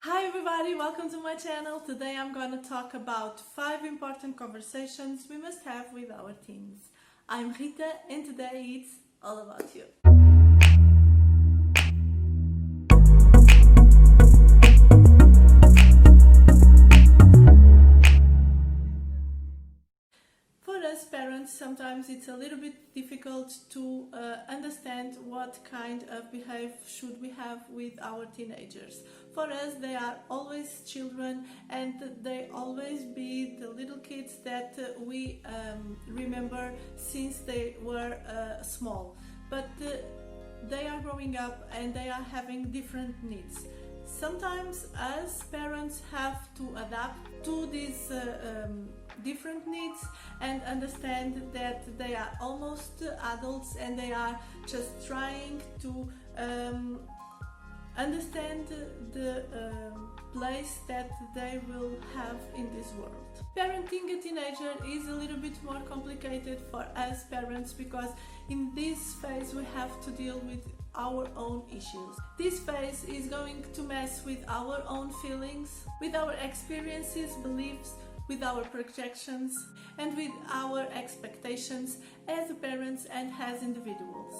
Hi everybody, welcome to my channel. Today I'm going to talk about 5 important conversations we must have with our teens. I'm Rita and today it's all about you. For us parents, sometimes it's a little bit difficult to understand what kind of behavior should we have with our teenagers. For us, they are always children and they always be the little kids that we remember since they were small. But they are growing up and they are having different needs. Sometimes us parents have to adapt to these different needs and understand that they are almost adults and they are just trying to understand the place that they will have in this world. Parenting a teenager is a little bit more complicated for us parents because in this phase we have to deal with our own issues. This phase is going to mess with our own feelings, with our experiences, beliefs, with our projections, and with our expectations as parents and as individuals.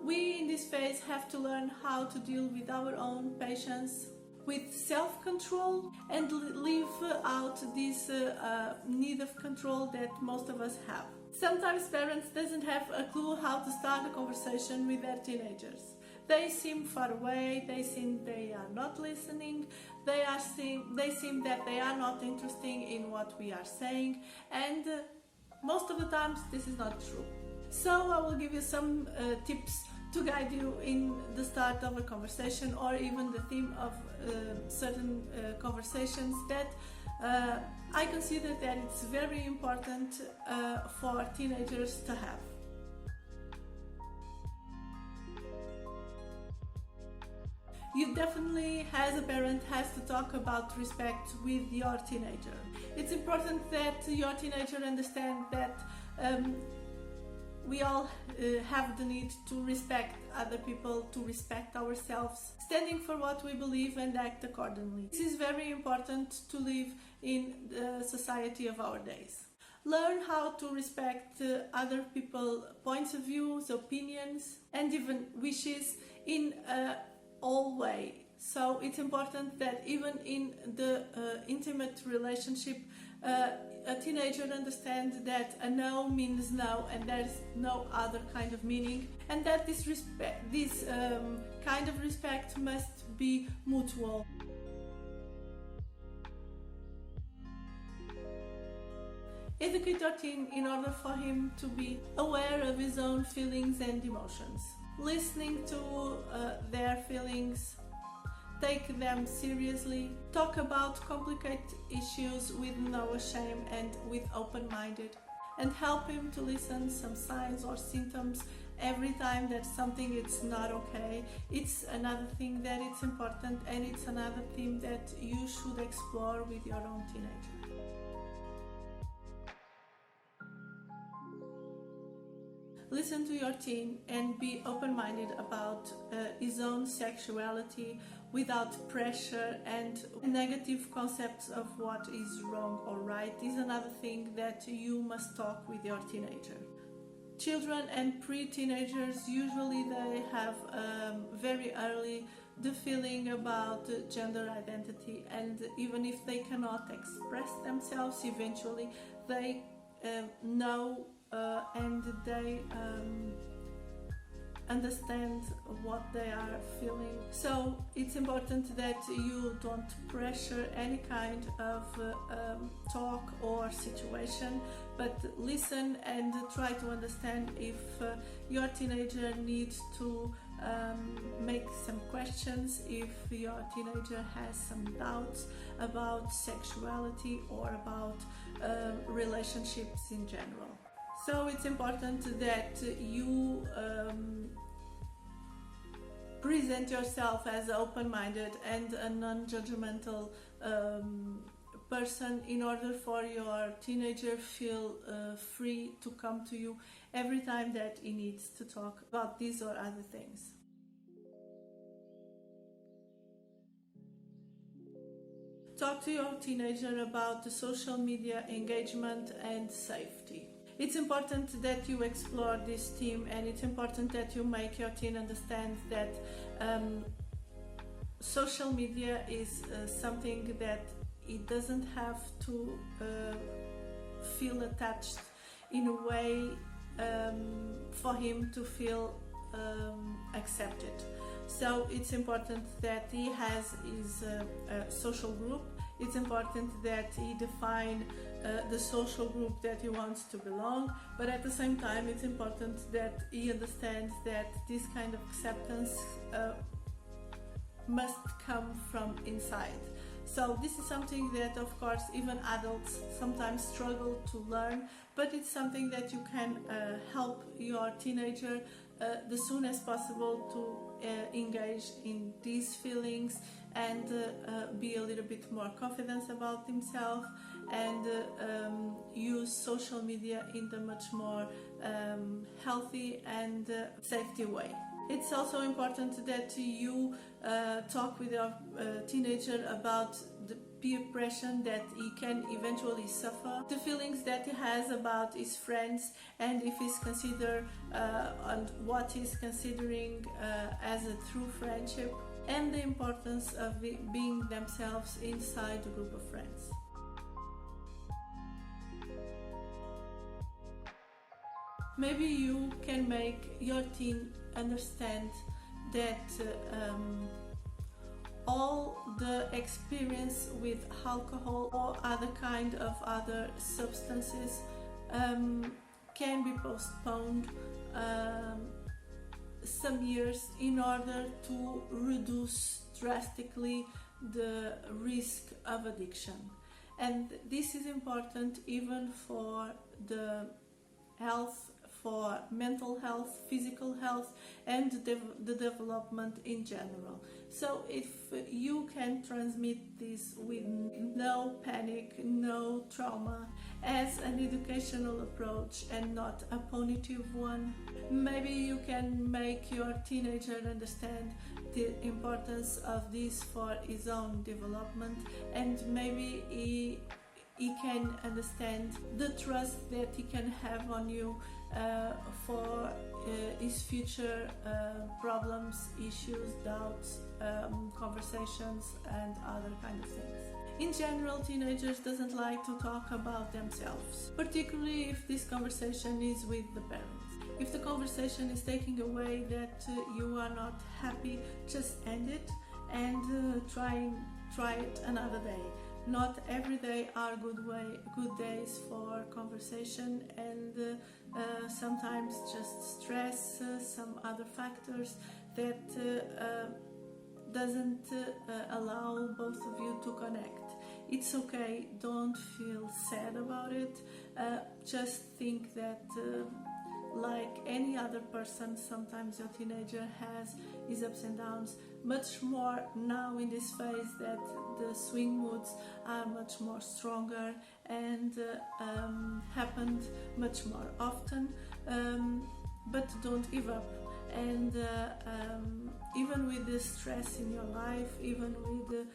We in this phase have to learn how to deal with our own patience, with self-control, and live out this need of control that most of us have. Sometimes parents doesn't have a clue how to start a conversation with their teenagers. They seem far away, they seem they are not listening, they seem that they are not interested in what we are saying, and most of the times this is not true. So I will give you some tips to guide you in the start of a conversation or even the theme of certain conversations that I consider that it's very important for teenagers to have. You definitely, as a parent, has to talk about respect with your teenager. It's important that your teenager understand that we all have the need to respect other people, to respect ourselves, standing for what we believe and act accordingly. This is very important to live in the society of our days. Learn how to respect other people's points of views, opinions, and even wishes in all way. So it's important that even in the intimate relationship, a teenager understands that a no means no and there's no other kind of meaning, and that this kind of respect must be mutual. Educate your teen in order for him to be aware of his own feelings and emotions. Listening to their feelings, take them seriously, talk about complicated issues with no shame and with open-minded, and help him to listen some signs or symptoms every time that something is not okay. It's another thing that it's important, and it's another theme that you should explore with your own teenager. Listen to your teen and be open-minded about his own sexuality without pressure, and negative concepts of what is wrong or right is another thing that you must talk with your teenager. Children and pre-teenagers usually they have very early the feeling about gender identity, and even if they cannot express themselves, eventually they know and they understand what they are feeling. So it's important that you don't pressure any kind of talk or situation, but listen and try to understand if your teenager needs to make some questions, if your teenager has some doubts about sexuality or about relationships in general. So it's important that you present yourself as open-minded and a non-judgmental person in order for your teenager feel free to come to you every time that he needs to talk about these or other things. talk to your teenager about the social media engagement and safety. It's important that you explore this theme, and it's important that you make your teen understand that social media is something that it doesn't have to feel attached in a way for him to feel accepted. So it's important that he has his social group. It's important that he define the social group that he wants to belong, but at the same time it's important that he understands that this kind of acceptance must come from inside. So this is something that of course even adults sometimes struggle to learn, but it's something that you can help your teenager the soon as possible to engage in these feelings and be a little bit more confident about himself, and use social media in the much more healthy and safety way. It's also important that you talk with your teenager about the peer pressure that he can eventually suffer, the feelings that he has about his friends, and if he's considered and what he's considering as a true friendship, and the importance of being themselves inside a group of friends. Maybe you can make your teen understand that all the experience with alcohol or other substances can be postponed some years in order to reduce drastically the risk of addiction. And this is important even for the health, for mental health, physical health, and the development in general. So if you can transmit this with no panic, no trauma, as an educational approach and not a punitive one, maybe you can make your teenager understand the importance of this for his own development, and maybe he can understand the trust that he can have on you for his future problems, issues, doubts, conversations, and other kind of things. In general, teenagers doesn't like to talk about themselves, particularly if this conversation is with the parents. If the conversation is taking away that you are not happy, just end it and try it another day. Not every day are good days for conversation, and sometimes just stress, some other factors that doesn't allow both of you to connect. It's okay, don't feel sad about it, just think that like any other person, sometimes your teenager has his ups and downs, much more now in this phase that the swing moods are much more stronger and happened much more often, but don't give up. And even with the stress in your life, even with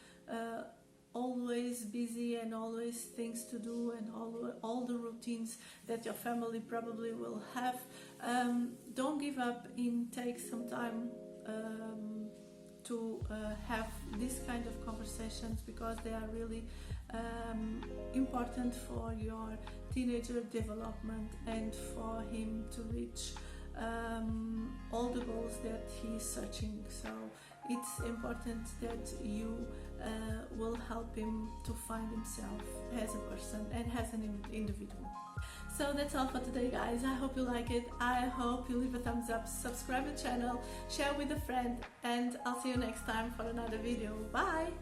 always busy and always things to do and all the routines that your family probably will have, don't give up and take some time to have this kind of conversations, because they are really important for your teenager development and for him to reach all the goals that he is searching. So it's important that you will help him to find himself as a person and as an individual. So that's all for today, guys. I hope you like it. I hope you leave a thumbs up, subscribe to the channel, share with a friend, and I'll see you next time for another video. Bye!